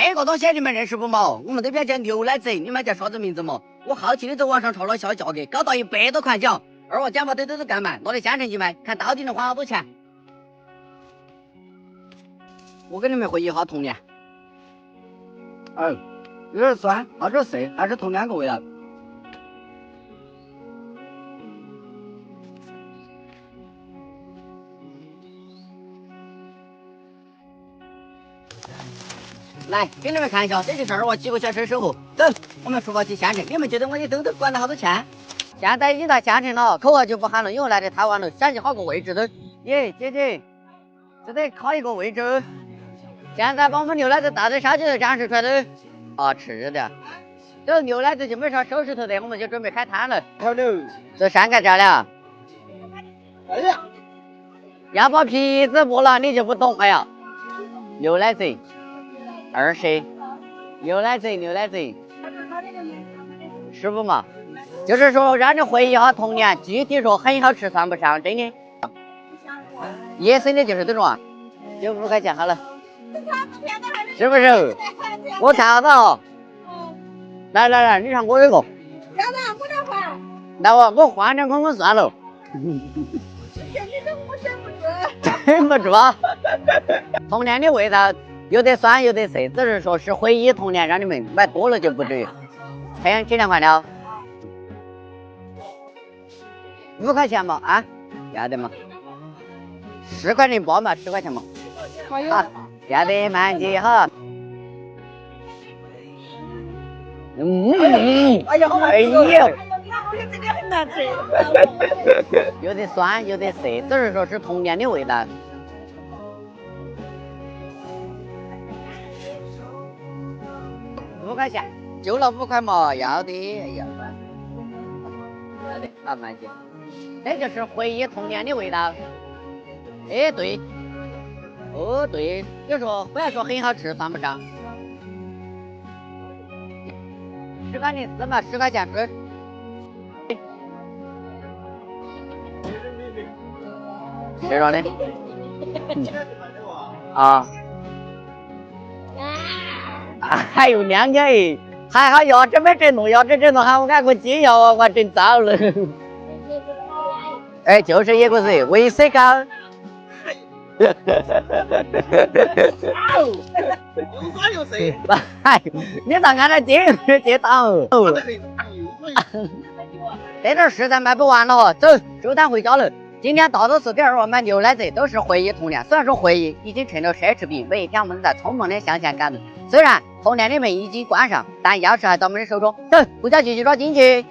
这个东西你们认识不嘛？我们这边叫牛奶子，你们叫啥子名字嘛？我好奇的在网上查了下价格，高达100多块钱。而我讲嘛，都是干卖，拿到县城去卖，看到底能花好多钱。我跟你们回忆一下童年。有点酸，有点涩，还是同两个味道。来，给你们看一下，这就是2万几个小时生活。走，我们出发去县城。你们觉得我的兜兜管了好多钱？现在已经到县城了，口号就不喊了，因为来的太晚了，想去好个位置都。耶，姐姐，这得卡一个位置。现在把我们牛奶子倒在烧鸡头展示出来都吃的。这牛奶子就没啥收拾头的，我们就准备开摊了。好了，这山盖这了。哎呀，要把皮子剥了，你就不懂。哎呀，牛奶子。20，牛奶子，是不嘛？就是说让你回忆一下童年，具体说很好吃算不上，真的。野生的就是这种啊，15块钱好了，是不是？我看到，来，你看我有个，来我换点空算了。忍不住啊！童年的味道。有点酸，有点涩，只是说是回忆童年，让你们买多了就不至于。太阳几2块了？5块钱嘛啊？要得嘛？10块钱包嘛，10块钱嘛。好，要得慢些哈。哎呀，这个很难吃。有点酸，有点涩，只是说是童年的味道。5块钱，就了5块嘛，要的，哎呀，要的，好慢些。这就是回忆童年的味道。哎，对，哦对，有说不要说很好吃，算不上。10块04嘛，10块钱是。吃了的。还有2个哎，还好牙齿没整动，喊我赶快接牙啊，我整糟了。哎，就是一个人，维 C 高。又酸又涩。哎，你咋按照接档？这点实在卖不完了，走，收摊回家了。今天大多数的2万买牛奶子都是回忆童年，虽然说回忆已经成了奢侈品，每一天我们在匆忙的向前赶路。虽然童年的门已经关上，但钥匙还在我们的手中。走，回家继续抓进去。